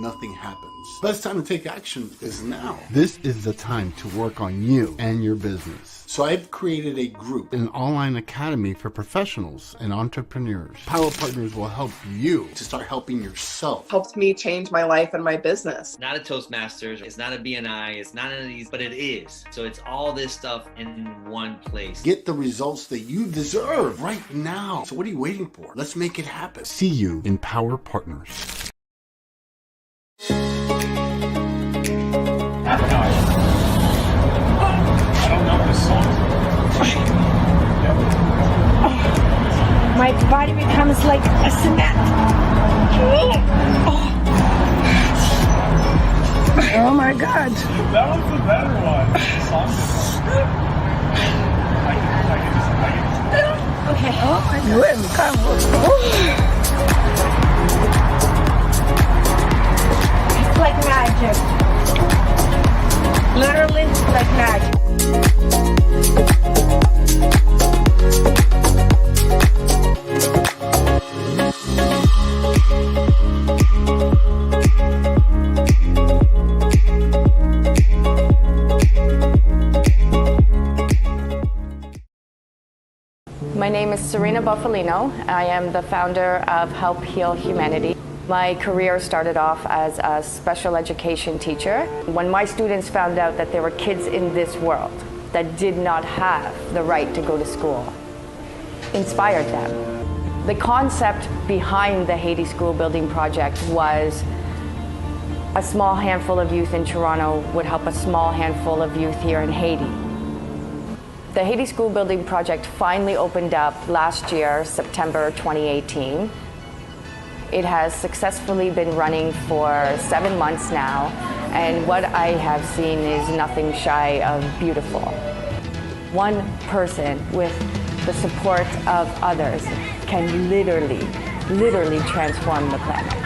nothing happens. Best time to take action is now. This is the time to work on you and your business. So I've created a group, An online academy for professionals and entrepreneurs. Power Partners will help you to start helping yourself. Helped me change my life and my business. Not a Toastmasters, it's not a BNI, it's not any of these, but it is. So it's all this stuff in one place. Get the results that you deserve right now. So what are you waiting for? Let's make it happen. see you in Power Partners. I don't know this song. My body becomes like a cement. Oh my God. That was the better one. The song Okay. Oh my God. It's like magic. Literally like magic. My name is Serena Buffalino. I am the founder of Help Heal Humanity. My career started off as a special education teacher. When my students found out that there were kids in this world that did not have the right to go to school, inspired them. The concept behind the Haiti School Building Project was a small handful of youth in Toronto would help a small handful of youth here in Haiti. The Haiti School Building Project finally opened up last year, September 2018. It has successfully been running for 7 months now, and what I have seen is nothing shy of beautiful. One person with the support of others can literally transform the planet.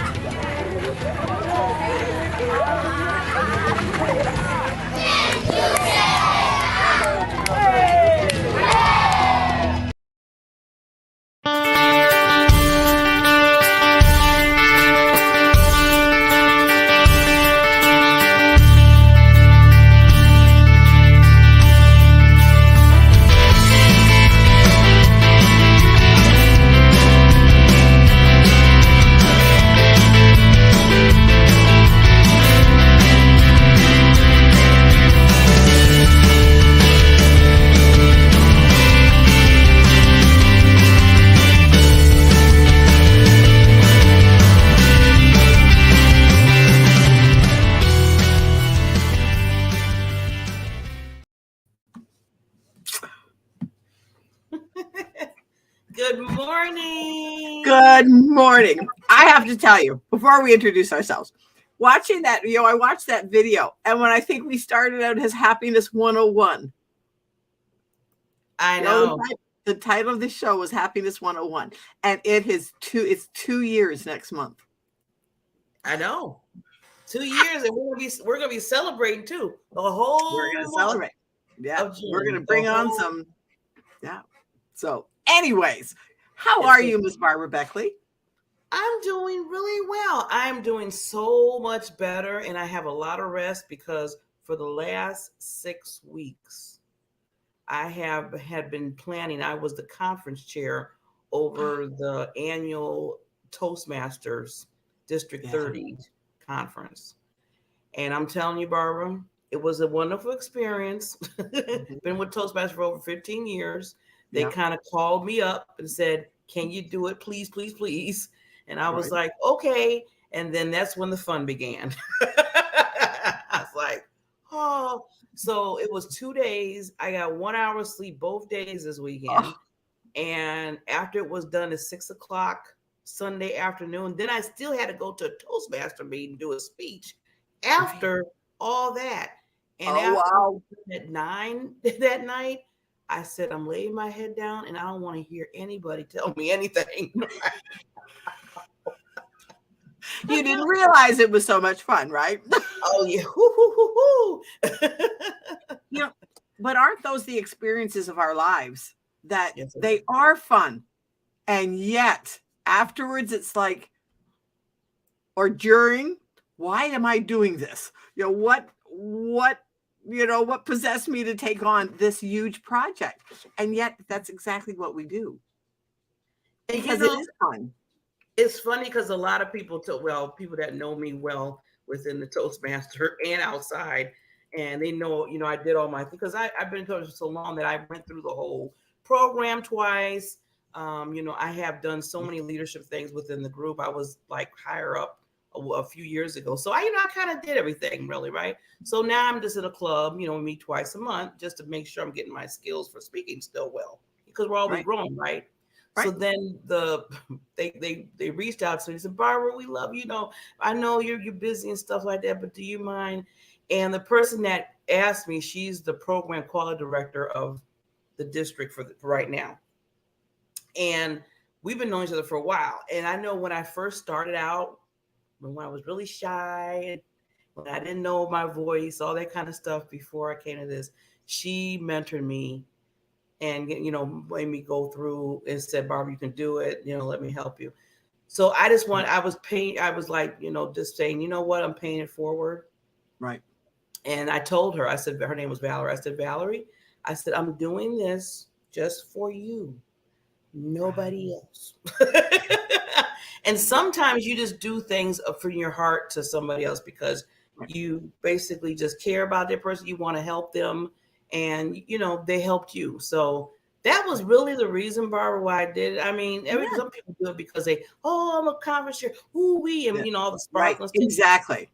Good morning. Good morning. I have to tell you, before we introduce ourselves, watching that, I watched that video, and when I think we started out as Happiness 101. I know. The title of the show was Happiness 101, and it's 2 years next month. I know. 2 years, and we're gonna be celebrating too. The whole We're gonna celebrate. Yeah, we're gonna bring on some. Yeah. So, anyways, how are you, Miss Barbara Beckley? I'm doing really well. I'm doing so much better, and I have a lot of rest because for the last 6 weeks, I had been planning. I was the conference chair over the annual Toastmasters District 30 conference. And I'm telling you, Barbara, it was a wonderful experience. Been with Toastmasters for over 15 years. They kind of called me up and said, can you do it? Please, please, please. And I was like, okay. And then that's when the fun began. I was like, oh. So it was 2 days. I got 1 hour of sleep both days this weekend. And after it was done at 6 o'clock Sunday afternoon, then I still had to go to a Toastmaster meeting, do a speech after all that. And at 9 that night, I said, I'm laying my head down and I don't want to hear anybody tell me anything. You didn't realize it was so much fun, right? Oh, yeah. But aren't those the experiences of our lives that they are fun? And yet afterwards, it's like, or during, why am I doing this? What possessed me to take on this huge project? And yet that's exactly what we do. And because it is fun. It's funny because a lot of people, people that know me well within the Toastmaster and outside, and they know, I did all my things because I've been in Toastmaster for so long that I went through the whole program twice. I have done so many leadership things within the group. I was like higher up a few years ago. So I kind of did everything really, right? So now I'm just in a club, we meet twice a month just to make sure I'm getting my skills for speaking still well, because we're always growing, right? So then they reached out to me and said, Barbara, we love you. I know you're busy and stuff like that, but do you mind? And the person that asked me, she's the program quality director of the district for right now. And we've been knowing each other for a while. And I know when I first started out, when I was really shy, when I didn't know my voice, all that kind of stuff before I came to this, she mentored me and, made me go through and said, Barbara, you can do it. Let me help you. So I was like, just saying, you know what? I'm paying it forward. Right. And I told her, I said, her name was Valerie. I said, Valerie, I'm doing this just for you. Nobody else. And sometimes you just do things from your heart to somebody else because you basically just care about that person. You want to help them. And, they helped you. So that was really the reason, Barbara, why I did it. I mean, some people do it because I'm a conference chair. And, all the sparkles. Right. Exactly.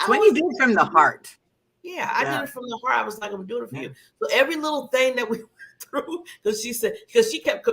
So when you do it from the heart. Yeah, I did it from the heart. I was like, I'm doing it for you. So every little thing that we went through, because she kept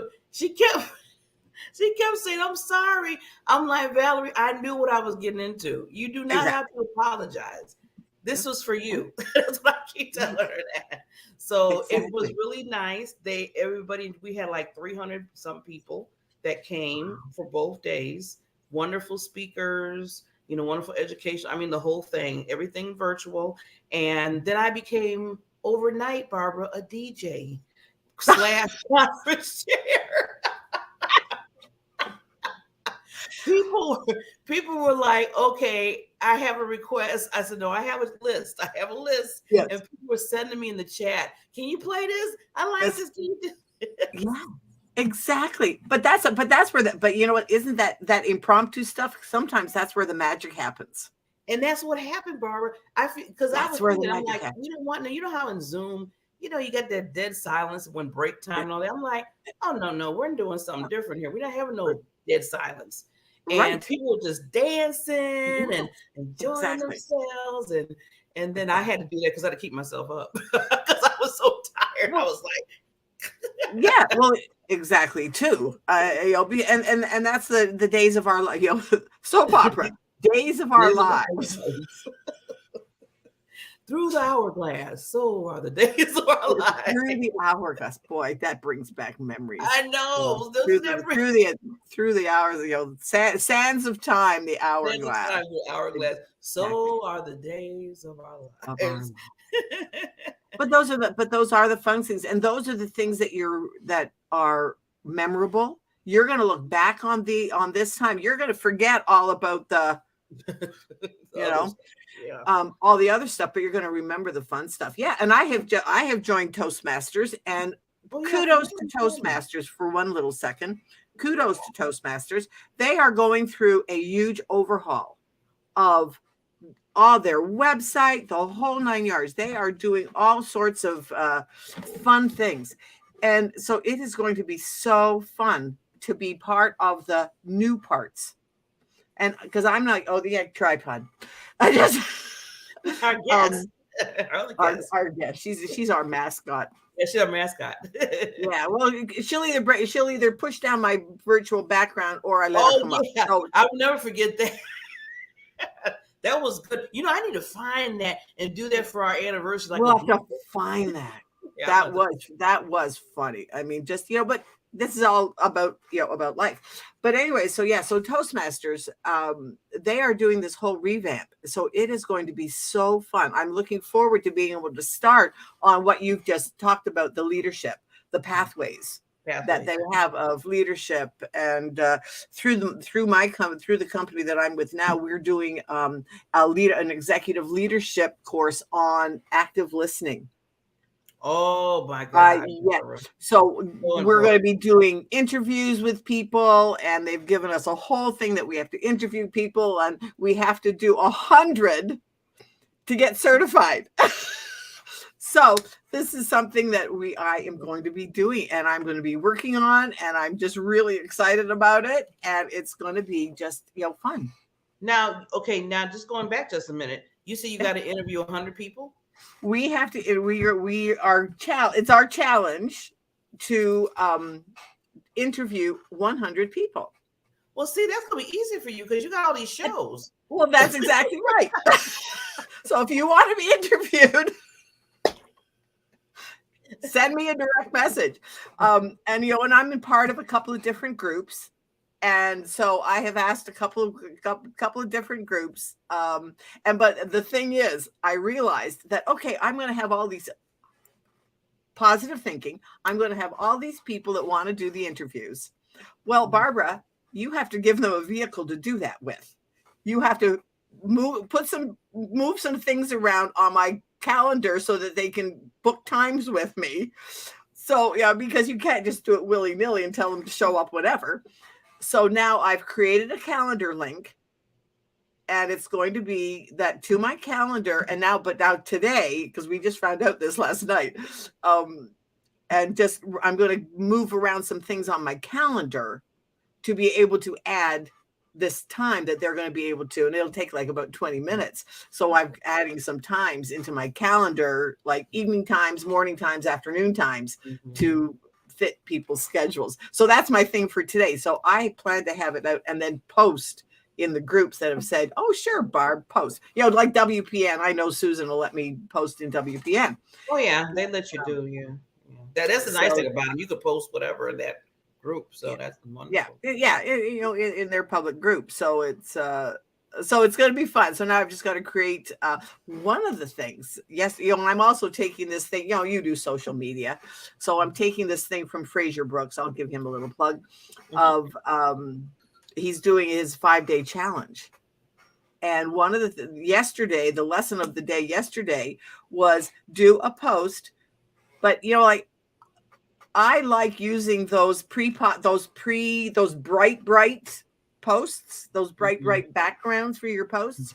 saying, I'm sorry. I'm like, Valerie, I knew what I was getting into. You do not have to apologize. This was for you. That's what I keep telling her that. So it was really nice. We had like 300 some people that came for both days. Wonderful speakers, wonderful education. I mean, the whole thing, everything virtual. And then I became overnight, Barbara, a DJ / conference chair. People were like, okay, I have a request. I said, no, I have a list. Yes. And people were sending me in the chat, can you play this? I like this. Can you do Yeah, exactly. But you know what? Isn't that impromptu stuff? Sometimes that's where the magic happens. And that's what happened, Barbara. I feel because I was thinking, I'm like, you know how in Zoom, you got that dead silence when break time and all that. I'm like, oh no, we're doing something different here. We're not having no dead silence. And people were just dancing and enjoying themselves. And then I had to do that because I had to keep myself up because I was so tired. I was like, yeah, well, exactly too. And that's the days of our life, soap opera, days of our lives. Through the hourglass, so are the days of our lives. Through the hourglass, boy, that brings back memories. I know. Through the hours, sands of time, the hourglass. So are the days of our lives. But those are the fun things, and those are the things that are memorable. You're going to look back on this time. You're going to forget all about the all the other stuff, but you're going to remember the fun stuff. Yeah. And I have joined Toastmasters, and kudos to Toastmasters for one little second. Kudos to Toastmasters. They are going through a huge overhaul of all their website, the whole 9 yards. They are doing all sorts of fun things. And so it is going to be so fun to be part of the new parts. And because I'm like, tripod. I just our guest. Our guest. She's our mascot. Yeah, she's our mascot. Yeah, well, she'll either push down my virtual background or I let her come up. So, I'll never forget that. That was good. I need to find that and do that for our anniversary. We'll have to find that. Yeah, that was funny. I mean, just but this is all about about life. But anyway, so Toastmasters, they are doing this whole revamp. So it is going to be so fun. I'm looking forward to being able to start on what you've just talked about, the leadership, the pathways. that they have of leadership, and through the company that I'm with now, we're doing an executive leadership course on active listening. Oh my God! Yeah. So we're going to be doing interviews with people, and they've given us a whole thing that we have to interview people, and we have to do 100 to get certified. So this is something that I am going to be doing, and I'm going to be working on, and I'm just really excited about it, and it's going to be just fun. Now just going back just a minute, you say you got to interview 100 people. We have to. It's our challenge to interview 100 people. Well, see, that's gonna be easy for you because you got all these shows. Well, that's exactly right. So if you want to be interviewed, send me a direct message. And I'm in part of a couple of different groups. And so I have asked a couple of different groups. But the thing is, I realized that, okay, I'm going to have all these positive thinking. I'm going to have all these people that want to do the interviews. Well, Barbara, you have to give them a vehicle to do that with. You have to move some things around on my calendar so that they can book times with me. So, because you can't just do it willy-nilly and tell them to show up whatever. So now I've created a calendar link, and it's going to be that to my calendar. And now today, because we just found out this last night, I'm going to move around some things on my calendar to be able to add this time that they're going to be able to, and it'll take like about 20 minutes. So I'm adding some times into my calendar, like evening times, morning times, afternoon times, to fit people's schedules. So that's my thing for today. So I plan to have it out and then post in the groups that have said, oh, sure, Barb, post. Like WPN. I know Susan will let me post in WPN. Oh, yeah, they let you do, yeah. That's the nice thing about them. You could post whatever in that group. So that's wonderful. Yeah, in their public group. So it's going to be fun. So now I've just got to create one of the things. Yes, I'm also taking this thing. You do social media, so I'm taking this thing from Fraser Brooks. I'll give him a little plug of he's doing his 5-day challenge, and one of the lesson of the day yesterday was do a post, but I like using those bright posts, those bright backgrounds for your posts.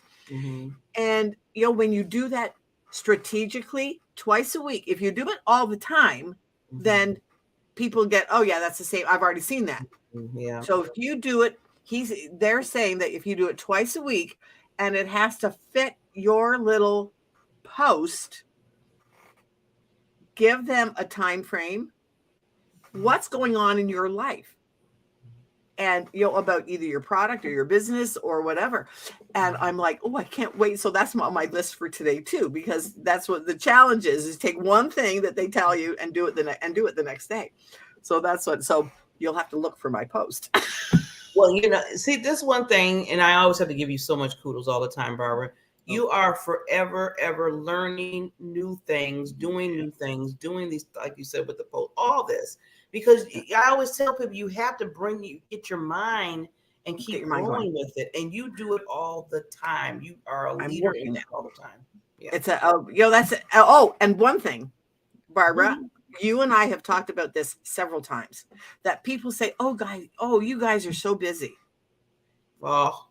And when you do that strategically twice a week, if you do it all the time, then people get, oh yeah, that's the same. I've already seen that. Yeah. So if you do it, they're saying that if you do it twice a week and it has to fit your little post, give them a time frame. What's going on in your life, and about either your product or your business or whatever. And I'm like, oh, I can't wait. So that's on my list for today too, because that's what the challenge is take one thing that they tell you and do it the next day. So you'll have to look for my post. Well, see, this one thing, and I always have to give you so much kudos all the time, Barbara. You are forever, ever learning new things, doing these, like you said, with the post, all this. Because I always tell people you have to get your mind and keep going with it. And you do it all the time. You are a leader in that all the time. Yeah. And one thing, Barbara, you and I have talked about this several times, that people say, you guys are so busy. Well,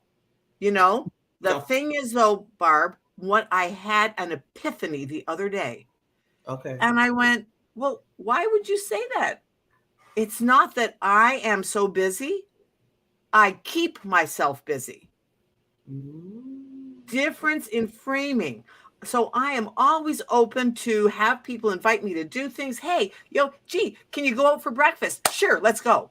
the thing is though, Barb, what I had an epiphany the other day. Okay. And I went, well, why would you say that? It's not that I am so busy. I keep myself busy. Difference in framing. So I am always open to have people invite me to do things. Hey, can you go out for breakfast? Sure, let's go.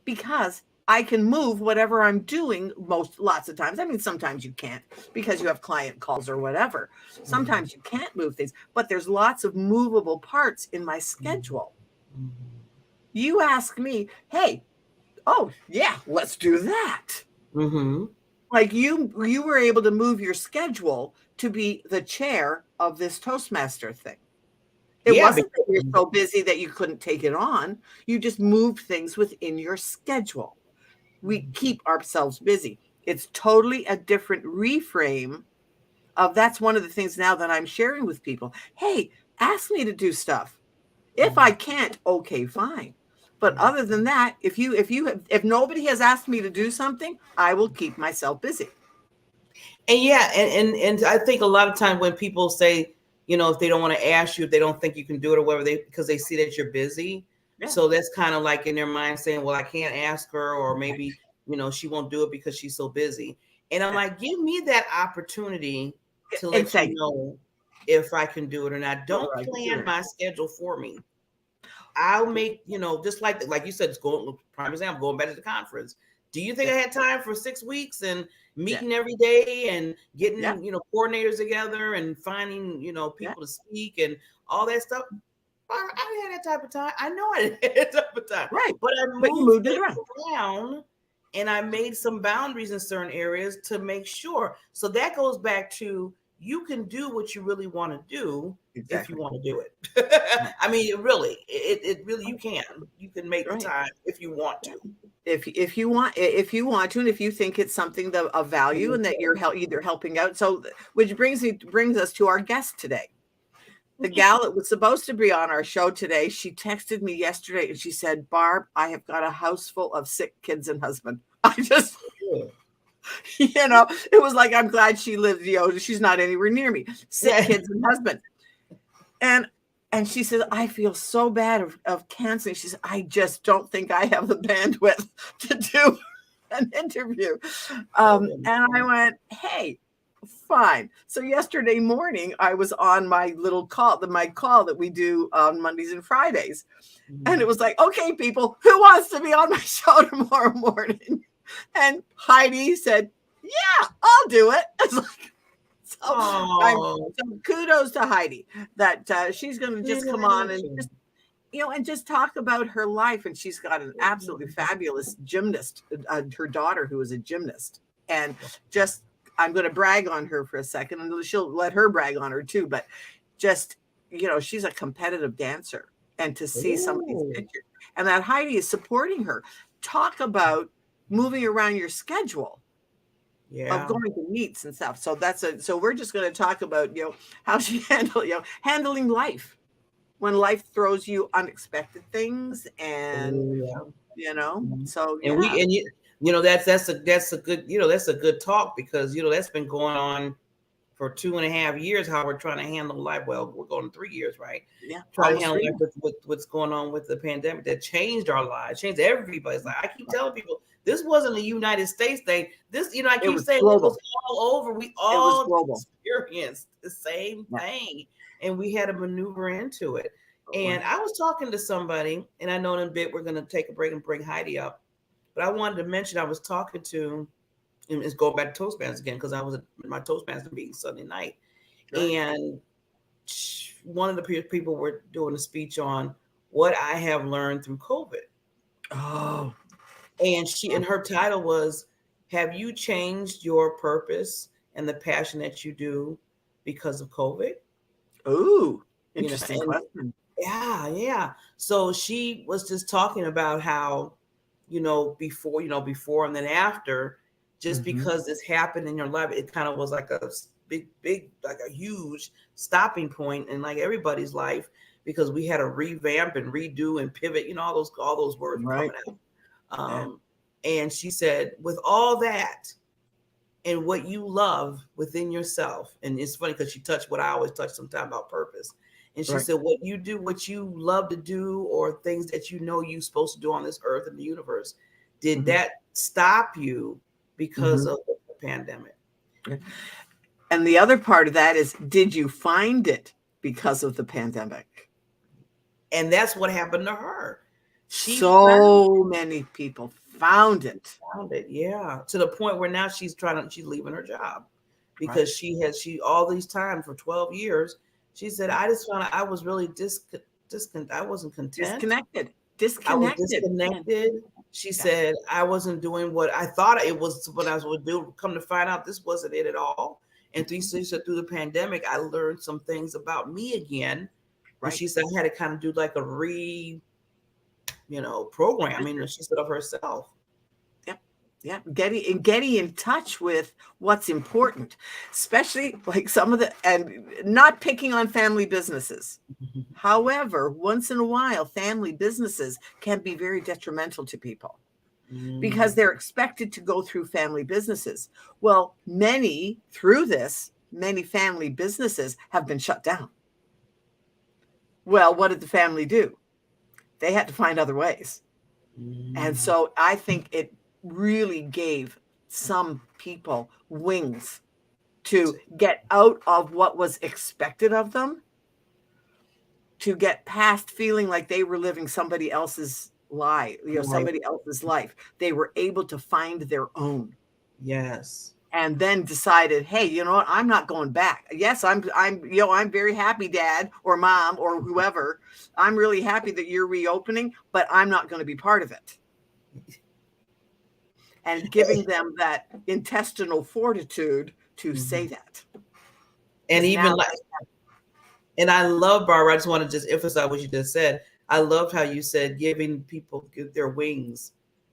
Because I can move whatever I'm doing lots of times. I mean, sometimes you can't because you have client calls or whatever. Sometimes you can't move things, but there's lots of movable parts in my schedule. You ask me, hey, oh yeah, let's do that. Like you were able to move your schedule to be the chair of this Toastmaster thing. It Yeah, wasn't that you're so busy that you couldn't take it on. You just moved things within your schedule. We keep ourselves busy. It's totally a different reframe of that's one of the things now that I'm sharing with people. Hey, ask me to do stuff. If I can't, okay, fine. But other than that, if nobody has asked me to do something, I will keep myself busy. And yeah, and I think a lot of times when people say, you know, if they don't want to ask you, if they don't think you can do it or whatever, because they see that you're busy. Yeah. So that's kind of like in their mind saying, well, I can't ask her, or maybe, you know, she won't do it because she's so busy. And I'm like, give me that opportunity to let you know if I can do it or not. Don't plan my schedule for me. I'll make, you know, just like you said, it's going, prime example, going back to the conference. Do you think I had time for 6 weeks and meeting every day and getting, you know, coordinators together and finding, you know, people to speak and all that stuff? I didn't have that type of time. I know I didn't have that type of time. Right. But I moved it around and I made some boundaries in certain areas to make sure. So that goes back to you can do what you really want to do if you want to do it. I mean, it really, you can make the time if you want to. If you want to, and if you think it's something of value and that you're either helping out. So, which brings us to our guest today. The gal that was supposed to be on our show today, she texted me yesterday and she said, Barb, I have got a house full of sick kids and husband. I just, you know, it was like, I'm glad she lives, you know, she's not anywhere near me. Sick kids and husband. And she says, I feel so bad of canceling. She said, I just don't think I have the bandwidth to do an interview. And I went, hey, fine. So yesterday morning, I was on my little call, that we do on Mondays and Fridays. And it was like, okay, people, who wants to be on my show tomorrow morning? And Heidi said, yeah, I'll do it. It's like, so kudos to Heidi that she's going to just come on and just, you know, and just talk about her life. And she's got an absolutely fabulous gymnast, her daughter, who is a gymnast. And just, I'm going to brag on her for a second, and she'll let her brag on her too. But just, you know, she's a competitive dancer, and to see some of these pictures, and that Heidi is supporting her. Talk about moving around your schedule. Of going to meets and stuff. So so we're just going to talk about, you know, how she handling life when life throws you unexpected things, and you know, so you know, that's a good, you know, that's a good talk, because, you know, that's been going on for 2.5 years, how we're trying to handle life. Well, we're going 3 years, right? Yeah. Trying to handle life with what's going on with the pandemic that changed our lives, changed everybody's life. I keep telling people, this wasn't a United States thing. This, you know, I keep saying global. It was all over. We all experienced the same thing, and we had to maneuver into it. And I was talking to somebody, and I know in a bit we're going to take a break and bring Heidi up, but I wanted to mention I was talking to, and it's going back to Toastmasters again, because I was at my Toastmasters meeting Sunday night, and one of the people were doing a speech on what I have learned through COVID. Oh. And her title was, have you changed your purpose and the passion that you do because of COVID? Ooh, interesting question. Yeah. So she was just talking about how, you know, before and then after, just because this happened in your life, it kind of was like a big, like a huge stopping point in like everybody's life, because we had to revamp and redo and pivot, you know, all those words coming out. And she said, with all that and what you love within yourself, and it's funny because she touched what I always touch sometimes about purpose. And she said, what you do, what you love to do, or things that you know you're supposed to do on this earth and the universe, did that stop you because of the pandemic? And the other part of that is, did you find it because of the pandemic? And that's what happened to her. So many people found it, yeah, to the point where now she's leaving her job, because she all these time for 12 years. She said, I just found I was really I wasn't content. Disconnected. I was disconnected. She said, I wasn't doing what I thought it was, what I would do. Come to find out, this wasn't it at all. And through the pandemic, I learned some things about me again And she said I had to kind of do like a programming that she set up herself. Yeah, getting in touch with what's important, especially like and not picking on family businesses. However, once in a while, family businesses can be very detrimental to people because they're expected to go through family businesses. Well, many family businesses have been shut down. Well, what did the family do? They had to find other ways. And so I think it really gave some people wings to get out of what was expected of them, to get past feeling like they were living somebody else's life, somebody else's life. They were able to find their own. Yes. And then decided, hey, you know what? I'm not going back. Yes, I'm very happy, Dad or Mom or whoever. I'm really happy that you're reopening, but I'm not going to be part of it. And giving them that intestinal fortitude to say that. And even and I love, Barbara, I just want to just emphasize what you just said. I loved how you said giving people their wings.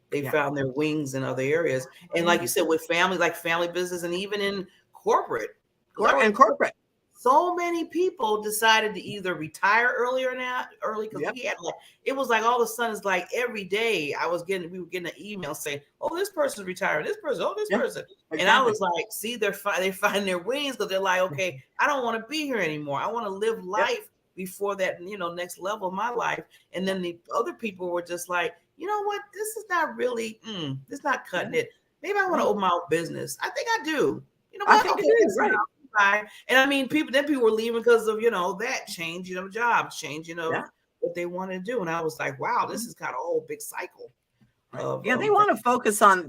They found their wings in other areas. And like you said, with family, like family business, and even in corporate. Corporate. So many people decided to either retire early because we had it was like all of a sudden it's like every day we were getting an email saying, oh, this person's retiring, this person, this person. Exactly. And I was like, see, they find their wings because they're like, okay, I don't want to be here anymore. I want to live life before that, next level of my life. And then the other people were just like, you know what, this is not really, this is not cutting it. Maybe I want to open my own business. I think I do. You know what? I think it is, right. And I mean, people were leaving because of, that change, job change, what they wanted to do. And I was like, wow, this is kind of a whole big cycle. They want to focus on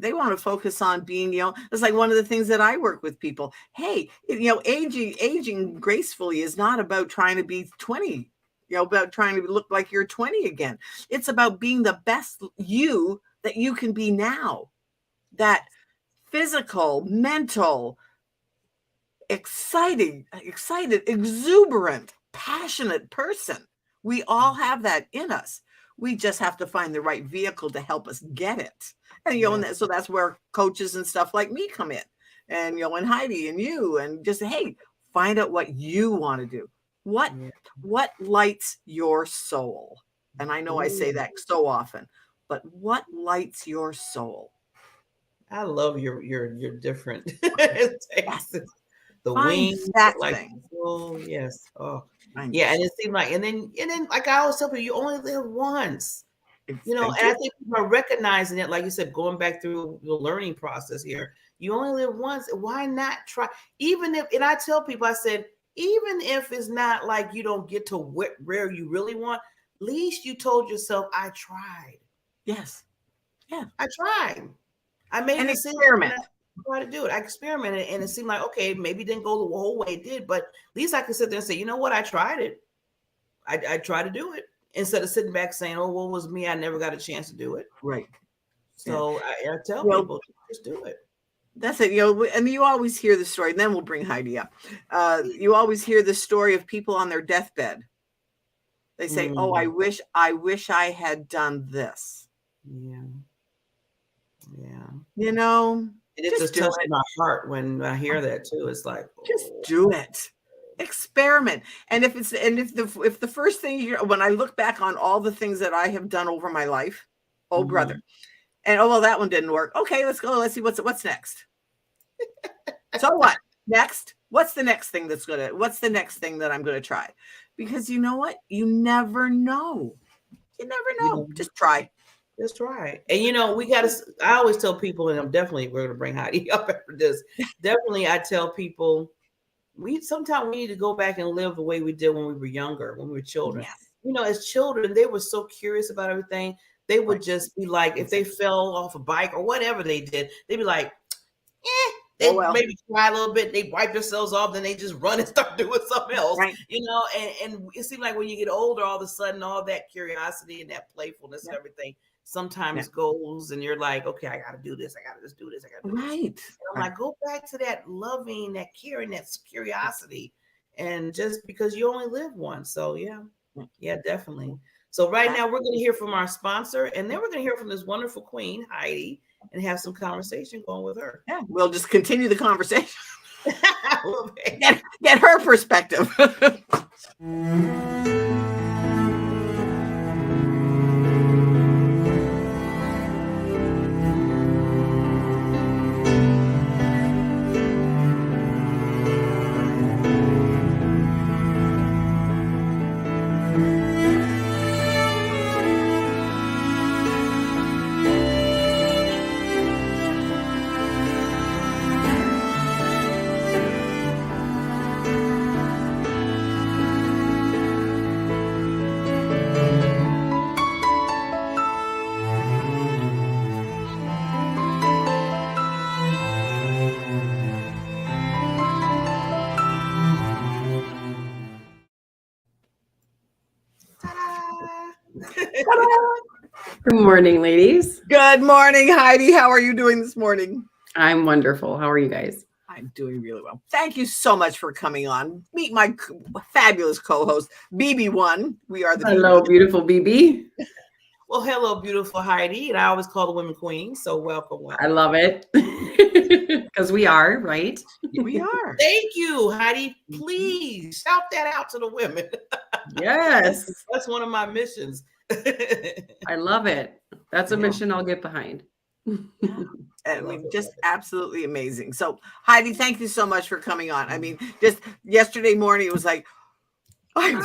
being, it's like one of the things that I work with people. Hey, aging gracefully is not about trying to be 20, about trying to look like you're 20 again. It's about being the best you that you can be now. That physical, mental, excited, exuberant, passionate person. We all have that in us. We just have to find the right vehicle to help us get it. And so that's where coaches and stuff like me come in. And and Heidi and you, and just hey, find out what you want to do. What lights your soul? And I know I say that so often, but what lights your soul? I love your different takes. The wings, that thing. Oh yes. Oh yeah. And it seemed like, and then like I always tell people, you only live once. And I think people are recognizing it, like you said, going back through the learning process here. You only live once. Why not try? Even if, and I tell people, I said, even if it's not like you don't get to where you really want, at least you told yourself, I tried. Yes. Yeah. I tried. I made an experiment. Try to do it. I experimented, and it seemed like, okay, maybe it didn't go the whole way it did, but at least I could sit there and say, you know what, I tried it. I tried to do it instead of sitting back saying, oh, what was me? I never got a chance to do it. Right. So I tell people, just do it. That's it. And you always hear the story, and then we'll bring Heidi up. You always hear the story of people on their deathbed. They say, oh, I wish I had done this. Yeah. It just touches my heart when I hear that too. It's like, just do it, experiment. And if the first thing when I look back on all the things that I have done over my life, brother, and well, that one didn't work. Okay, let's go. Let's see what's next. So what next? What's the next thing what's the next thing that I'm gonna try? Because you know what? You never know. Just try. Just try. And we got to, I always tell people, and we're going to bring Heidi up after this. Definitely, I tell people, sometimes we need to go back and live the way we did when we were younger, when we were children. Yes. As children, they were so curious about everything. They would just be like, if they fell off a bike or whatever they did, they'd be like, they maybe cry a little bit, they wipe themselves off, then they just run and start doing something else. Right. And it seems like when you get older, all of a sudden, all that curiosity and that playfulness and everything sometimes goes, and you're like, okay, I got to do this. I got to just do this. I got to do this. And I'm like, go back to that loving, that caring, that curiosity. And just because you only live once. So, yeah. Yeah, definitely. So right now we're going to hear from our sponsor, and then we're going to hear from this wonderful queen, Heidi, and have some conversation going with her. Yeah, we'll just continue the conversation. Okay. Get her perspective. Good morning, ladies. Good morning, Heidi. How are you doing this morning? I'm wonderful. How are you guys? I'm doing really well. Thank you so much for coming on. Meet my fabulous co-host, BB1. We are the Hello, beautiful BB. Well, hello, beautiful Heidi. And I always call the women queens. So welcome. I love it. Because we are, right? We are. Thank you, Heidi. Please shout that out to the women. Yes. That's one of my missions. I love it. That's a mission I'll get behind. I mean, just absolutely amazing. So, Heidi, thank you so much for coming on. I mean, just yesterday morning, it was like, please.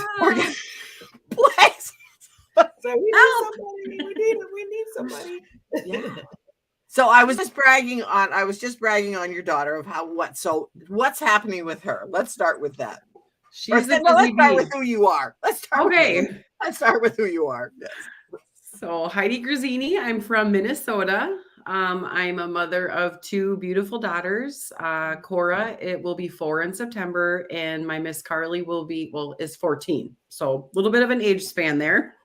So we need somebody. Yeah. So I was just bragging on your daughter of what's happening with her. Let's start with that. Let's start with who you are. Let's start with who you are. Yes. So Heidi Grazzini, I'm from Minnesota. I'm a mother of two beautiful daughters. Cora, it will be 4 in September, and my Miss Carly is 14. So a little bit of an age span there.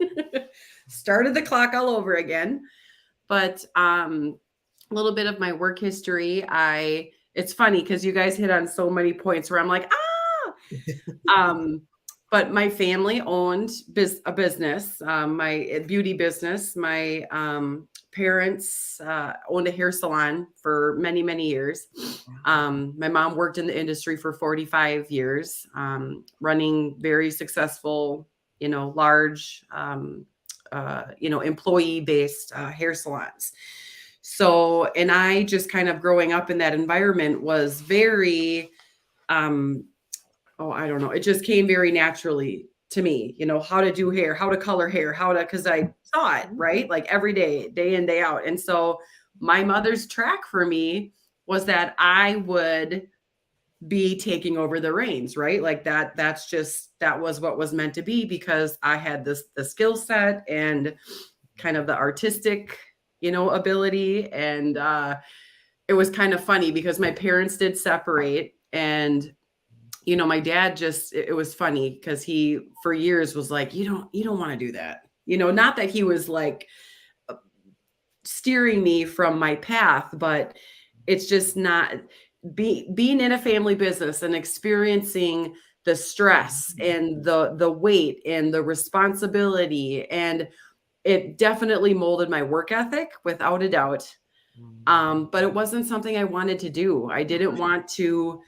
Started the clock all over again. But a little bit of my work history. It's funny because you guys hit on so many points where I'm like, but my family owned a business, my beauty business. My parents owned a hair salon for many, many years. My mom worked in the industry for 45 years, running very successful, large, employee-based hair salons. So, and I just kind of growing up in that environment was very, I don't know. It just came very naturally to me, how to do hair, how to color hair, because I saw it, right? Like every day, day in, day out. And so my mother's track for me was that I would be taking over the reins, right? Like that was what was meant to be, because I had the skill set and kind of the artistic, ability. And it was kind of funny because my parents did separate, and my dad it was funny because he for years was like, you don't want to do that. Not that he was like steering me from my path, but it's just not being in a family business and experiencing the stress and the weight and the responsibility. And it definitely molded my work ethic without a doubt. But it wasn't something I wanted to do. I didn't want to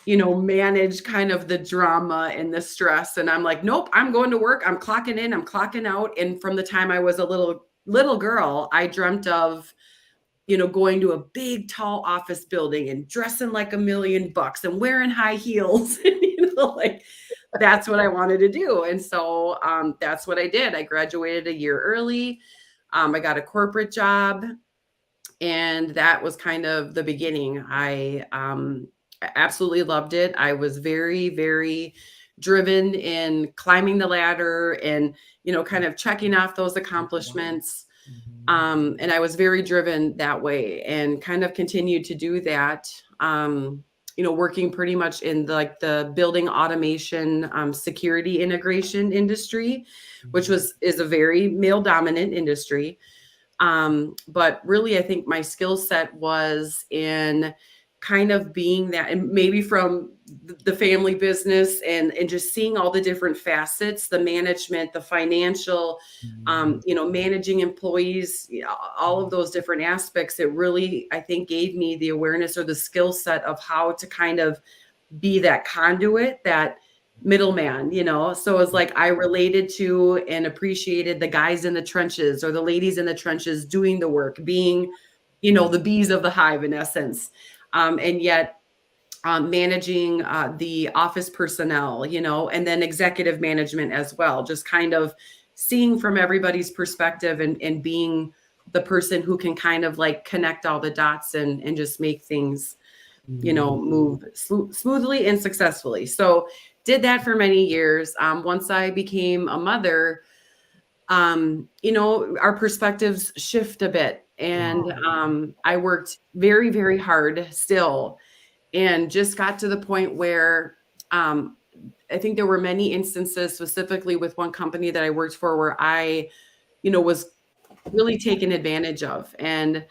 manage kind of the drama and the stress. And I'm like, nope, I'm going to work. I'm clocking in, I'm clocking out. And from the time I was a little girl, I dreamt of, going to a big, tall office building and dressing like $1 million and wearing high heels. Like that's what I wanted to do. And so that's what I did. I graduated a year early. I got a corporate job, and that was kind of the beginning. I absolutely loved it. I was very, very driven in climbing the ladder and, kind of checking off those accomplishments. And I was very driven that way, and kind of continued to do that, working pretty much in the building automation, security integration industry, which is a very male dominant industry. But really, I think my skill set was in kind of being that, and maybe from the family business and just seeing all the different facets, the management, the financial, managing employees, all of those different aspects, it really, I think, gave me the awareness or the skill set of how to kind of be that conduit, that middleman, so it's like I related to and appreciated the guys in the trenches or the ladies in the trenches doing the work, being, the bees of the hive in essence. And yet managing the office personnel, and then executive management as well, just kind of seeing from everybody's perspective and being the person who can kind of like connect all the dots and just make things, move smoothly and successfully. So did that for many years. Once I became a mother, our perspectives shift a bit. And I worked very, very hard still, and just got to the point where I think there were many instances, specifically with one company that I worked for, where I, was really taken advantage of. And,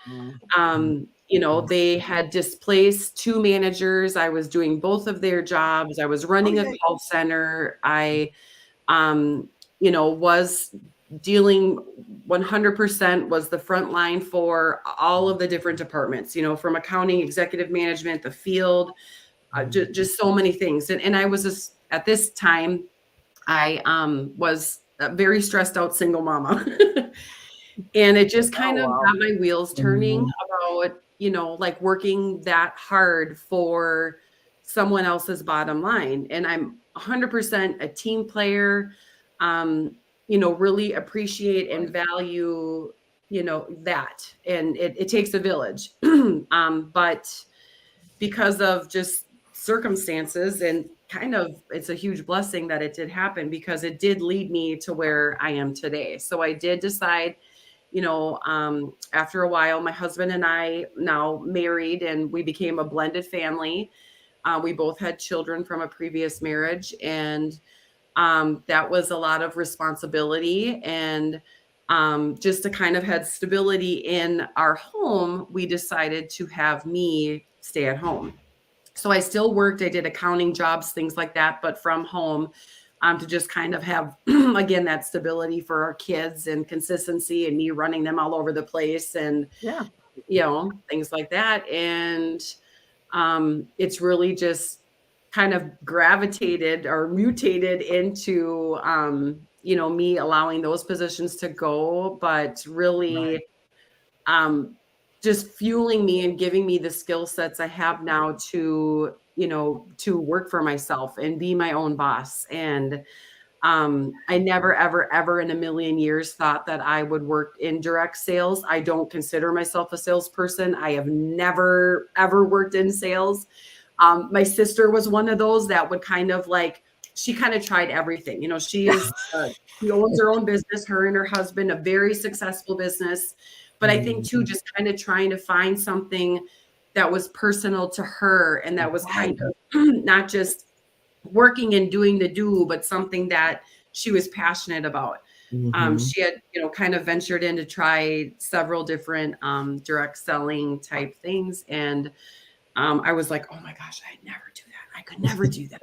they had displaced 2 managers. I was doing both of their jobs. I was running a call center. I, was dealing 100%, was the front line for all of the different departments, from accounting, executive management, the field, just so many things. And I was at this time, I was a very stressed out single mama. And it just kind of got my wheels turning about, like working that hard for someone else's bottom line. And I'm 100% a team player, really appreciate and value, that. And it takes a village. But because of just circumstances, and kind of, it's a huge blessing that it did happen, because it did lead me to where I am today. So I did decide, after a while, my husband and I now married, and we became a blended family. We both had children from a previous marriage, and that was a lot of responsibility. And just to kind of have stability in our home, we decided to have me stay at home. So I still worked. I did accounting jobs, things like that, but from home, to just kind of have, again, that stability for our kids and consistency, and me running them all over the place, and, things like that. And it's really just kind of gravitated or mutated into, me allowing those positions to go, but really just fueling me and giving me the skill sets I have now to, to work for myself and be my own boss. And I never, ever, ever in a million years thought that I would work in direct sales. I don't consider myself a salesperson. I have never, ever worked in sales. My sister was one of those that would kind of like, she kind of tried everything. She is, she owns her own business, her and her husband, a very successful business. But I think too, just kind of trying to find something that was personal to her, and that was kind of not just working and doing the do, but something that she was passionate about. She had, kind of ventured in to try several different direct selling type things. And I was like, oh my gosh, I'd never do that. I could never do that.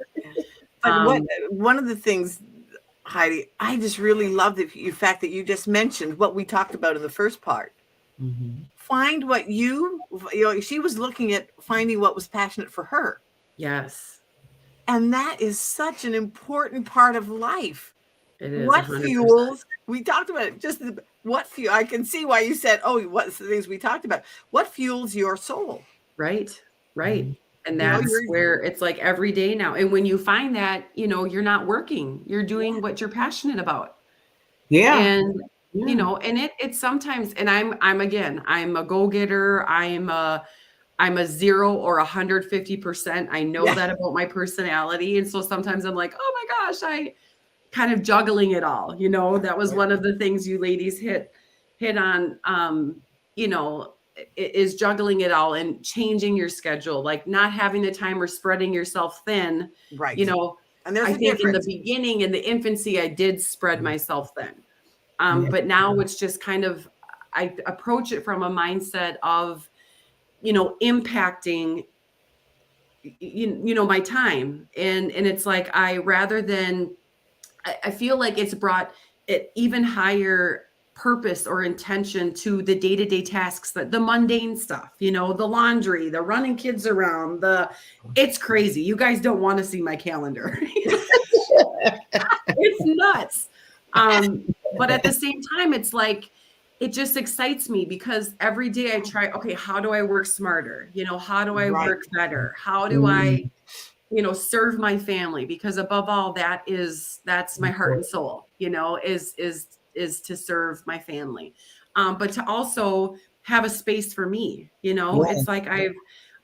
But one of the things, Heidi, I just really love the fact that you just mentioned what we talked about in the first part. Find what she was looking at finding what was passionate for her. Yes. And that is such an important part of life. It is. What 100%. fuels, we talked about it, what fuel, I can see why you said, what's the things we talked about? What fuels your soul? Right. And that's where it's like every day now. And when you find that, you're not working, you're doing what you're passionate about. Yeah. And and it's sometimes, and I'm a go-getter. I'm a 0 or 150%. I know that about my personality. And so sometimes I'm like, oh my gosh, I kind of juggling it all. That was one of the things you ladies hit on, is juggling it all and changing your schedule, like not having the time or spreading yourself thin. Right. And I think in the beginning, in the infancy, I did spread myself thin. But now it's just kind of, I approach it from a mindset of, impacting you know, my time. And it's like, I feel like it's brought it even higher purpose or intention to the day-to-day tasks, that the mundane stuff, you know, the laundry, the running kids around, it's crazy. You guys don't want to see my calendar. It's nuts. But at the same time, it's like, it just excites me because every day I try, okay, how do I work smarter? You know, how do I work better? How do I, you know, serve my family? Because above all, that's my heart and soul, you know, is to serve my family. But to also have a space for me, you know, it's like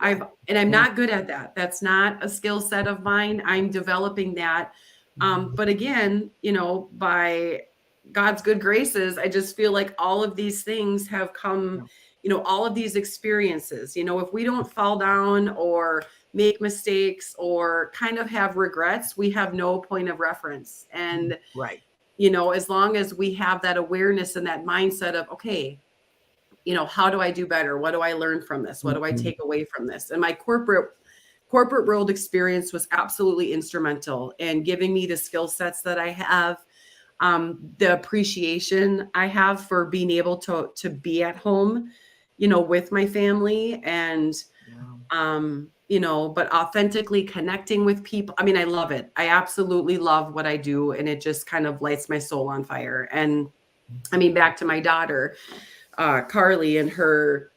and I'm not good at that. That's not a skill set of mine. I'm developing that. But again, you know, by God's good graces, I just feel like all of these things have come, you know, all of these experiences, you know, if we don't fall down or make mistakes or kind of have regrets, we have no point of reference. And, you know, as long as we have that awareness and that mindset of, okay, you know, how do I do better? What do I learn from this? What do I take away from this? And my corporate world experience was absolutely instrumental in giving me the skill sets that I have. The appreciation I have for being able to be at home, you know, with my family and, you know, but authentically connecting with people. I mean, I love it. I absolutely love what I do. And it just kind of lights my soul on fire. And I mean, back to my daughter, Carly, and her,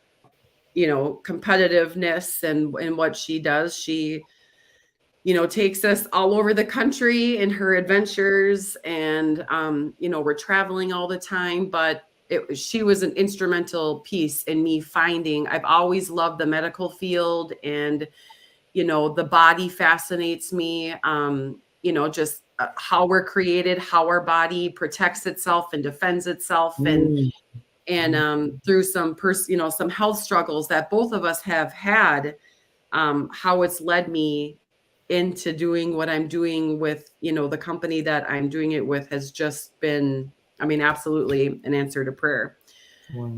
you know, competitiveness and what she does. She, you know, takes us all over the country in her adventures, and you know, we're traveling all the time, but she was an instrumental piece in me finding. I've always loved the medical field, and you know, the body fascinates me. You know, just how we're created, how our body protects itself and defends itself, and through some you know, some health struggles that both of us have had, how it's led me into doing what I'm doing with, you know, the company that I'm doing it with has just been, I mean, absolutely an answer to prayer.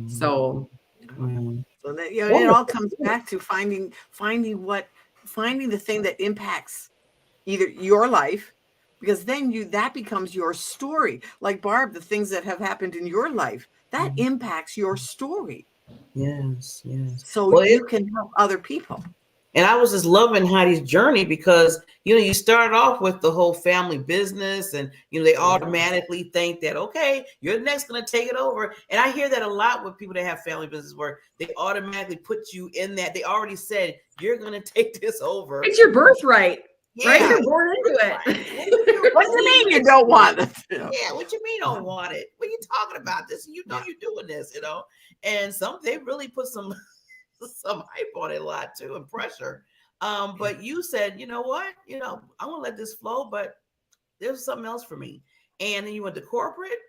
So that, you know, it all comes back to finding the thing that impacts either your life, because then that becomes your story. Like Barb, the things that have happened in your life, that impacts your story. Yes. So you can help other people. And I was just loving Heidi's journey because, you know, you start off with the whole family business and, you know, they automatically think that, okay, you're next going to take it over. And I hear that a lot with people that have family business where they automatically put you in that. They already said, you're going to take this over. It's your birthright. Right? You're born into it. What do you mean you don't want it? Yeah, what you mean don't want it? What are you talking about? This, you know, you're doing this, you know. And they really put some hype on it a lot too, and pressure. But you said, you know what, you know, I'm gonna let this flow, but there's something else for me. And then you went to corporate,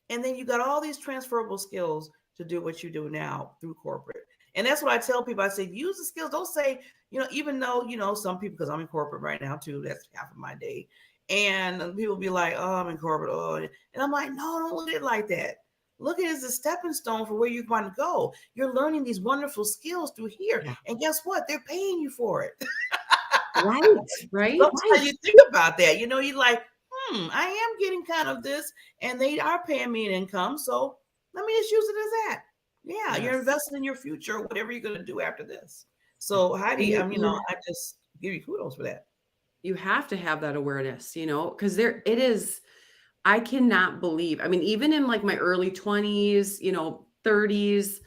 and then you got all these transferable skills to do what you do now through corporate. And that's what I tell people. I say, use the skills. Don't say, you know, even though, you know, some people, because I'm in corporate right now too, that's half of my day. And people be like, oh, I'm in corporate. Oh, and I'm like, no, don't look at it like that. Look at it as a stepping stone for where you want to go. You're learning these wonderful skills through here. Yeah. And guess what? They're paying you for it. Right. Sometimes you think about that. You know, you're like, I am getting kind of this, and they are paying me an income. So let me just use it as that. Yeah, you're investing in your future, whatever you're going to do after this. So Heidi, you know, I just give you kudos for that. You have to have that awareness, you know, because it is. I cannot believe, I mean, even in like my early 20s, you know, 30s,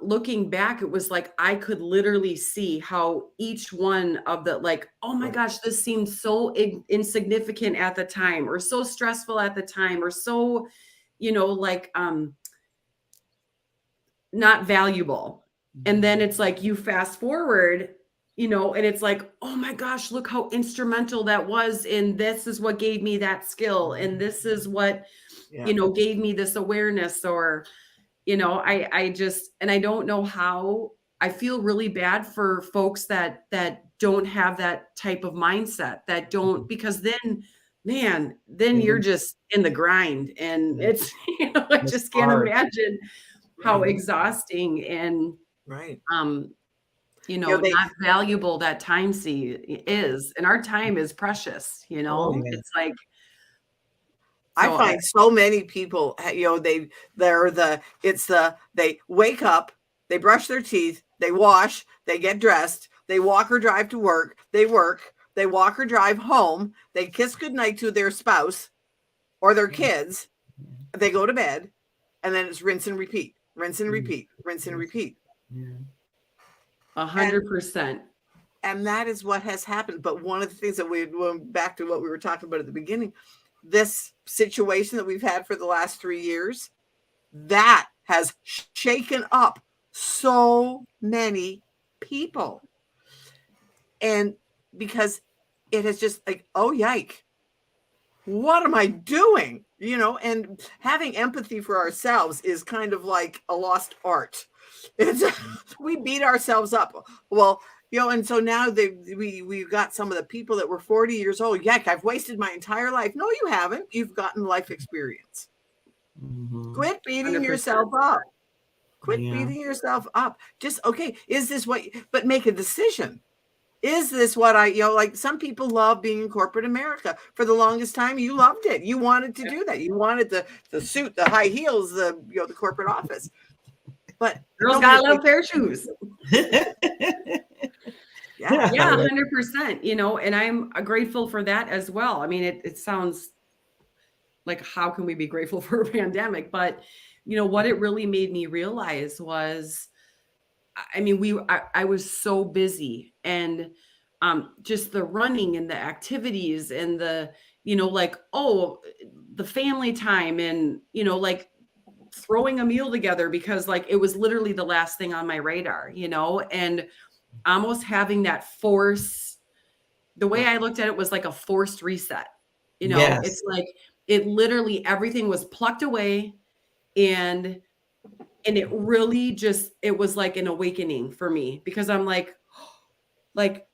looking back, it was like, I could literally see how each one of the, like, oh my gosh, this seemed so insignificant at the time, or so stressful at the time, or so, you know, like, not valuable. And then it's like, you fast forward, you know, and it's like, oh my gosh, look how instrumental that was. And this is what gave me that skill. And this is what, you know, gave me this awareness, or, you know, I just, and I don't know how. I feel really bad for folks that don't have that type of mindset, that don't, because then, man, then you're just in the grind, and it's, you know, I just can't imagine how exhausting and, Not valuable that time is, and our time is precious, It's like, I find so many people, they wake up, they brush their teeth, they wash, they get dressed, they walk or drive to work, they walk or drive home, they kiss goodnight to their spouse or their kids, they go to bed, and then it's rinse and repeat, rinse and repeat, rinse and repeat. 100%. And that is what has happened. But one of the things that we went back to what we were talking about at the beginning, this situation that we've had for the last 3 years, that has shaken up so many people. And because it has just like, oh, yike, what am I doing? And having empathy for ourselves is kind of like a lost art. We beat ourselves up. Well, and so now we've got some of the people that were 40 years old. Yike, I've wasted my entire life. No, you haven't. You've gotten life experience. Mm-hmm. Quit beating 100%. Yourself up. Quit beating yourself up. Just, okay, is this but make a decision. Is this what like some people love being in corporate America. For the longest time, you loved it. You wanted to do that. You wanted the suit, the high heels, the corporate office. But girls got little pair of shoes. Yeah, 100%. And I'm grateful for that as well. I mean, it sounds like, how can we be grateful for a pandemic? But what it really made me realize was, I mean, I was so busy, and just the running and the activities and the, the family time, and, like throwing a meal together, because like it was literally the last thing on my radar, and almost having that force. The way I looked at it was like a forced reset. Yes. It's like it literally, everything was plucked away, and it really just, it was like an awakening for me, because I'm like,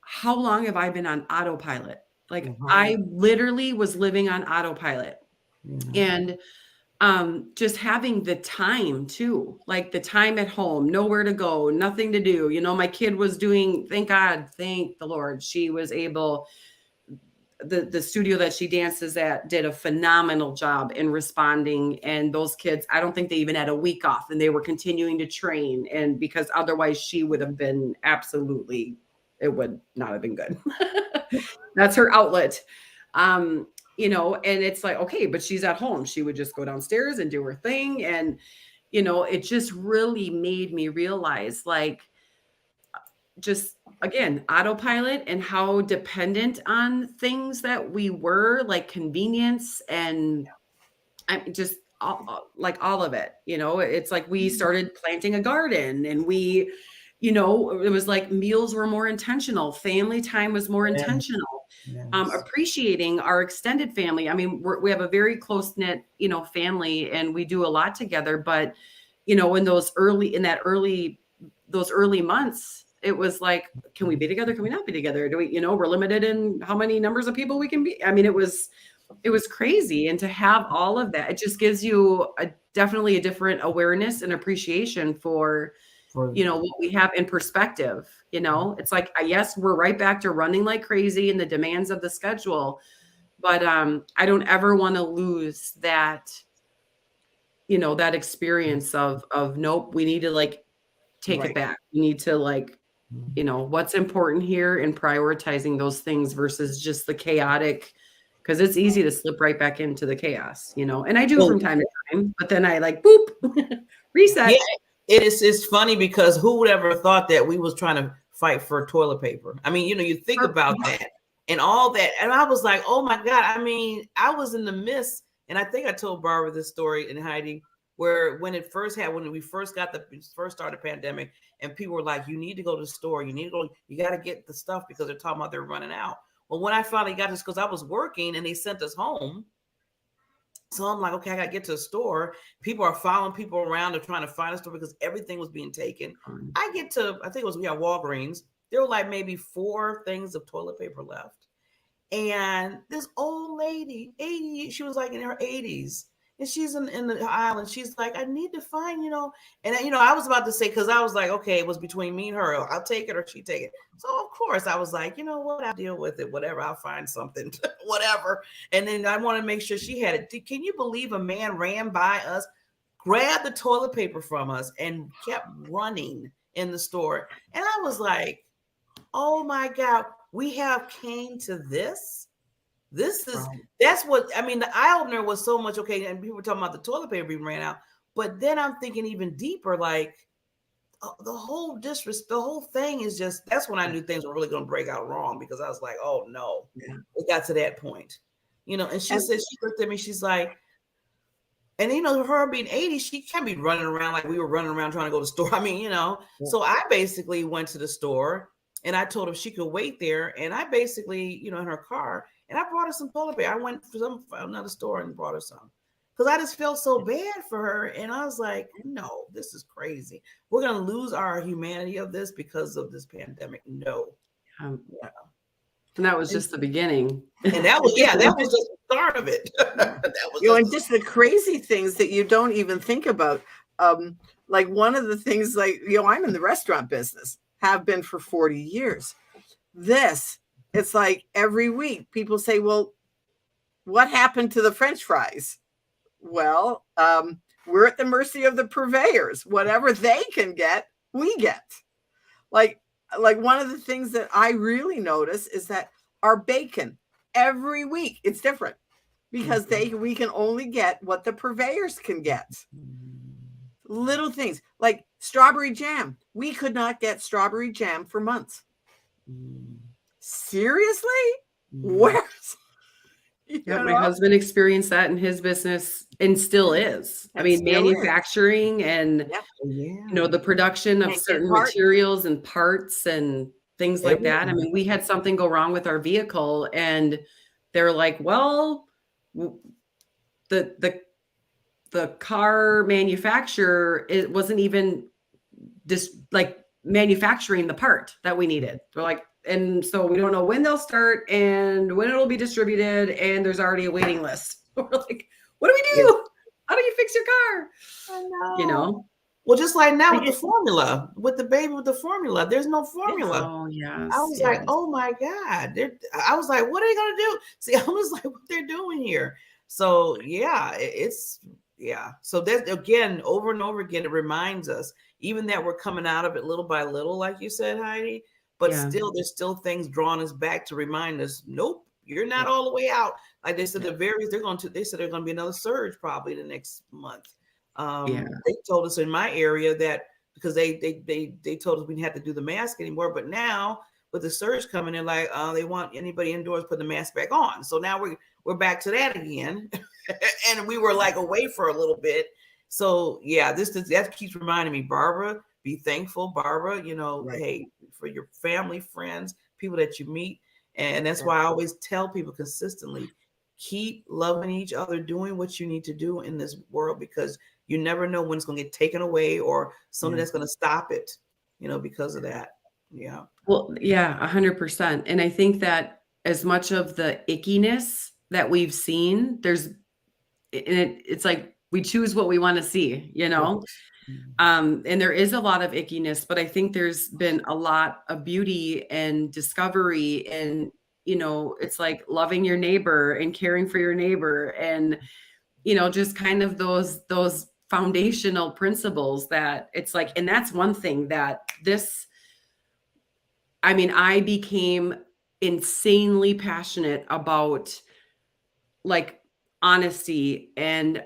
how long have I been on autopilot? Like I literally was living on autopilot. And just having the time too, like the time at home, nowhere to go, nothing to do. My kid was doing, thank the Lord, she was able, the studio that she dances at did a phenomenal job in responding. And those kids, I don't think they even had a week off, and they were continuing to train. And because otherwise she would have been it would not have been good. That's her outlet. And it's like, okay, but she's at home. She would just go downstairs and do her thing. And, it just really made me realize, like, just again, autopilot, and how dependent on things that we were, like convenience, and just all of it. It's like we started planting a garden, and we, it was like meals were more intentional. Family time was more intentional. Yes. Appreciating our extended family. I mean, we have a very close knit, family, and we do a lot together. But, in those early months, it was like, can we be together? Can we not be together? Do we, we're limited in how many numbers of people we can be. I mean, it was crazy. And to have all of that, it just gives you definitely a different awareness and appreciation for what we have in perspective. It's like, yes, we're right back to running like crazy and the demands of the schedule, but I don't ever want to lose that, that experience of nope, we need to like take it back. We need to like, what's important here, and prioritizing those things versus just the chaotic, because it's easy to slip right back into the chaos, and I do from time to time, but then I like, boop, reset. Yeah. It's funny, because who would ever thought that we was trying to fight for toilet paper? I mean, you think about that and all that. And I was like, oh my God. I mean, I was in the midst, and I think I told Barbara this story, and Heidi, where when we first started the pandemic, and people were like, you need to go to the store. You got to get the stuff, because they're talking about they're running out. Well, when I finally got this, because I was working and they sent us home. So I'm like, okay, I got to get to the store. People are following people around. They're trying to find a store because everything was being taken. I get to, I think it was, we had Walgreens. There were like maybe 4 things of toilet paper left. And this old lady, 80, she was like in her 80s. And she's in the aisle, and she's like, I need to find, and I was about to say, because I was like, okay, it was between me and her. I'll take it or she take it. So of course I was like, you know what, I'll deal with it, whatever. I'll find something, whatever. And then I want to make sure she had it. Can you believe a man ran by us, grabbed the toilet paper from us, and kept running in the store? And I was like, oh my God, we have came to this. This is, that's what, I mean, the eye opener was so much, okay, and people were talking about the toilet paper being ran out, but then I'm thinking even deeper, like, the whole thing is just, that's when I knew things were really going to break out wrong, because I was like, oh no, it got to that point, and she said, she looked at me, she's like, and her being 80, she can't be running around like we were running around trying to go to the store. I mean, so I basically went to the store and I told her she could wait there. And I basically, in her car, and I brought her some toilet paper. I went for another store and brought her some, because I just felt so bad for her. And I was like, no, this is crazy. We're going to lose our humanity of this because of this pandemic. No. And that was just the beginning. And that was, that was just the start of it. That was and just the crazy things that you don't even think about. Like one of the things, like, I'm in the restaurant business, have been for 40 years. It's like every week people say, well, what happened to the French fries? Well, we're at the mercy of the purveyors. Whatever they can get, we get. Like one of the things that I really notice is that our bacon every week, it's different, because we can only get what the purveyors can get. Little things like strawberry jam. We could not get strawberry jam for months. Seriously? Where's my husband experienced that in his business, and still is. I mean, manufacturing and the production of certain materials and parts and things like that. I mean, we had something go wrong with our vehicle, and they're like, well, the car manufacturer, it wasn't even just like manufacturing the part that we needed. They're like, and so we don't know when they'll start and when it'll be distributed, and there's already a waiting list. We're like, what do we do? How do you fix your car? I know. Well, just like now with the formula, with the formula, there's no formula. Oh, yes. I was like, oh my God. I was like, what are they going to do? See, I was like, what they're doing here. So so that, again, over and over again, it reminds us, even that we're coming out of it little by little, like you said, Heidi, but still, there's still things drawing us back to remind us, nope, you're not all the way out. Like they said, they said there's going to be another surge probably the next month. They told us in my area that, because they told us we didn't have to do the mask anymore, but now with the surge coming in, like they want anybody indoors put the mask back on. So now we're back to that again. And we were like away for a little bit. So that keeps reminding me, Barbara, be thankful, Barbara, hey, for your family, friends, people that you meet. And that's why I always tell people consistently, keep loving each other, doing what you need to do in this world, because you never know when it's going to get taken away or something that's going to stop it, because of that. Yeah. Well, 100%. And I think that as much of the ickiness that we've seen, it's like we choose what we want to see, and there is a lot of ickiness, but I think there's been a lot of beauty and discovery, and it's like loving your neighbor and caring for your neighbor, and just kind of those foundational principles that it's like. And that's one thing that I became insanely passionate about, like, honesty and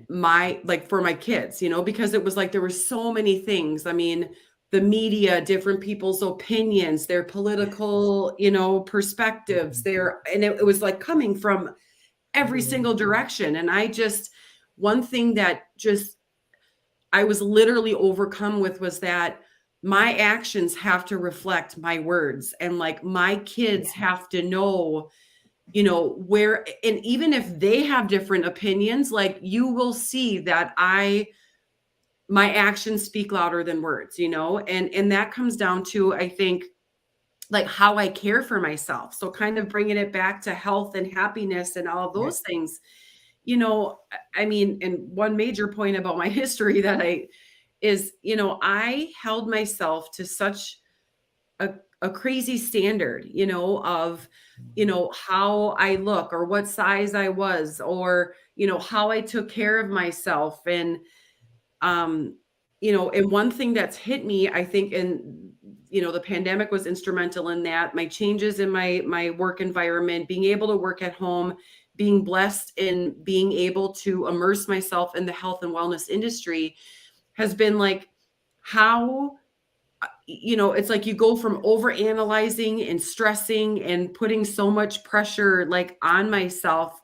my, like, for my kids, because it was like there were so many things. I mean, the media, different people's opinions, their political, perspectives, and it was like coming from every single direction. And one thing that I was literally overcome with was that my actions have to reflect my words, and like my kids have to know, where, and even if they have different opinions, like you will see that my actions speak louder than words, and that comes down to, I think, like how I care for myself. So kind of bringing it back to health and happiness and all of those things, you know, I mean, and one major point about my history is, you know, I held myself to such a crazy standard, you know, of, you know, how I look or what size I was, or, you know, how I took care of myself. And, you know, and one thing that's hit me, I think, and, you know, the pandemic was instrumental in that. My changes in my work environment, being able to work at home, being blessed in being able to immerse myself in the health and wellness industry has been like, how, you know, it's like you go from over analyzing and stressing and putting so much pressure like on myself.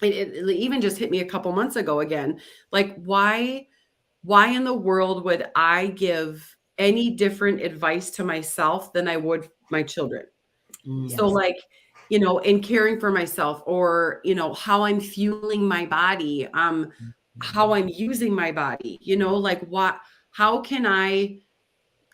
It even just hit me a couple months ago again. Like, why in the world would I give any different advice to myself than I would my children? So like, you know, in caring for myself, or, you know, how I'm fueling my body, how I'm using my body, you know, like how can I,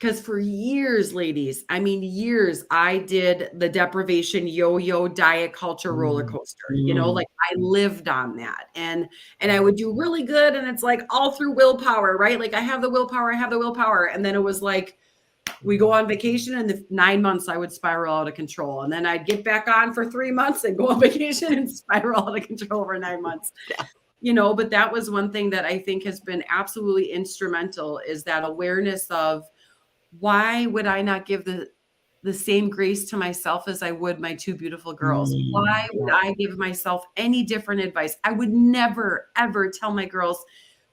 because for years, ladies, I mean, years, I did the deprivation yo-yo diet culture roller coaster, you know, like I lived on that, and I would do really good. And it's like all through willpower, right? Like I have the willpower. And then it was like, we go on vacation, and the 9 months I would spiral out of control. And then I'd get back on for 3 months and go on vacation and spiral out of control for 9 months. Yeah. You know, but that was one thing that I think has been absolutely instrumental, is that awareness of, why would I not give the same grace to myself as I would my two beautiful girls? Why would I give myself any different advice? I would never, ever tell my girls,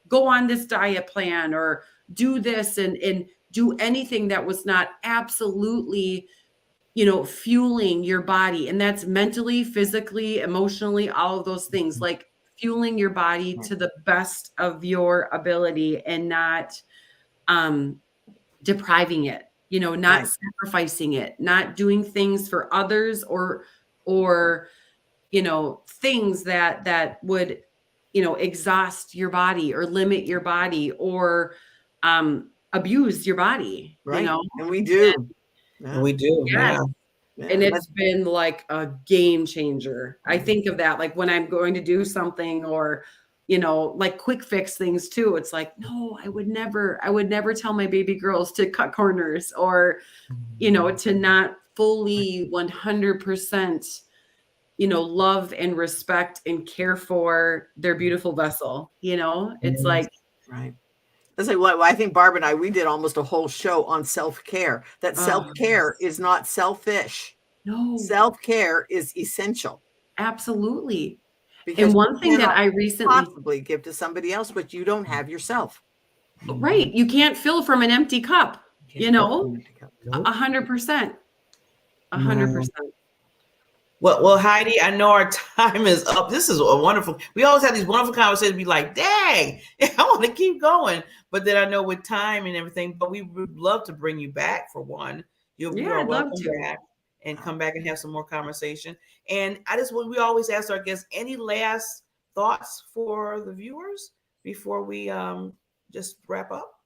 go on this diet plan or do this and do anything that was not absolutely, you know, fueling your body. And that's mentally, physically, emotionally, all of those things, like fueling your body to the best of your ability, and not, depriving it, you know, not sacrificing it, not doing things for others, or, you know, things that would, you know, exhaust your body or limit your body, or, abuse your body, you know? And we do. We do. Yeah. And it's been like a game changer. I think of that, like when I'm going to do something, or, you know, like quick fix things too. It's like, no, I would never tell my baby girls to cut corners, or, you know, to not fully 100%, you know, love and respect and care for their beautiful vessel. You know, it's like, right. That's like what I think Barb and I, we did almost a whole show on self-care, that self-care is not selfish. No, self-care is essential. Absolutely. Because and one thing that I recently possibly give to somebody else, but you don't have yourself. Right. You can't fill from an empty cup, you know, 100%. 100%. Well, Heidi, I know our time is up. This is a wonderful. We always have these wonderful conversations. Be like, dang, I want to keep going. But then I know with time and everything, but we would love to bring you back for one. You'll be welcome back and come back and have some more conversation. And we always ask our guests, any last thoughts for the viewers before we just wrap up?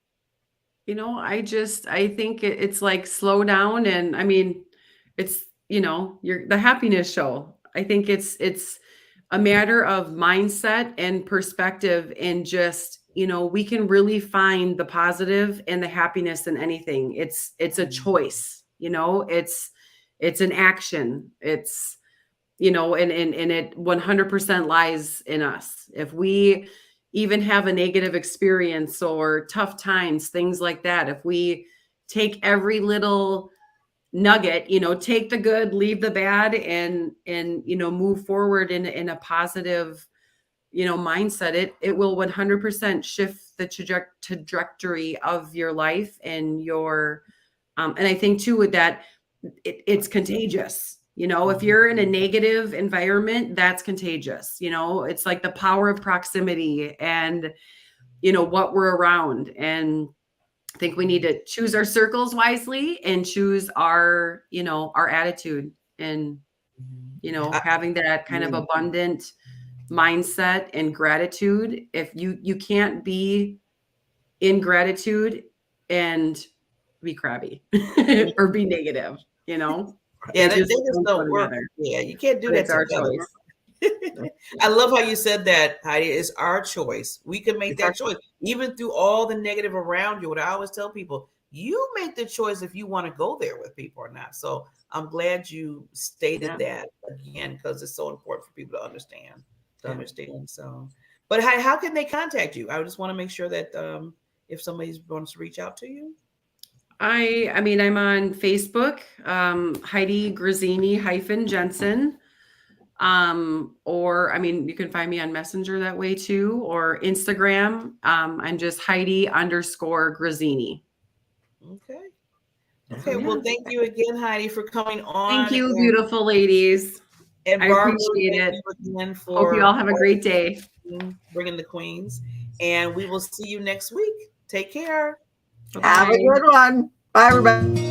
You know, I think it's like slow down. And I mean, it's, you know, the happiness show. I think it's a matter of mindset and perspective, and just, you know, we can really find the positive and the happiness in anything. It's a choice, you know, it's an action. It's, you know, and it 100% lies in us. If we even have a negative experience or tough times, things like that, if we take every little nugget, you know, take the good, leave the bad, and you know, move forward in a positive, you know, mindset, it will 100% shift the trajectory of your life and your and I think too with that, it's contagious. You know, if you're in a negative environment, that's contagious. You know, it's like the power of proximity and, you know, what we're around. And I think we need to choose our circles wisely and choose our, you know, our attitude, and, you know, having that kind of abundant mindset and gratitude. If you can't be in gratitude and be crabby or be negative, you know. Yeah, they just don't work. Yeah, you can't do that. It's our choice. I love how you said that, Heidi. It's our choice. We can make that choice, even through all the negative around you. What I always tell people, you make the choice if you want to go there with people or not. So I'm glad you stated that again, because it's so important for people to understand. So, but how can they contact you? I just want to make sure that if somebody wants to reach out to you. I mean, I'm on Facebook, Heidi Grazzini -Jensen. Or, I mean, you can find me on Messenger that way too, or Instagram. I'm just Heidi_Grazzini. Okay. Okay. Well, thank you again, Heidi, for coming on. Thank you, beautiful ladies. And I Barbara, appreciate it. Again for hope you all have a great day. Bringing the queens. And we will see you next week. Take care. Have a good one. Bye, everybody.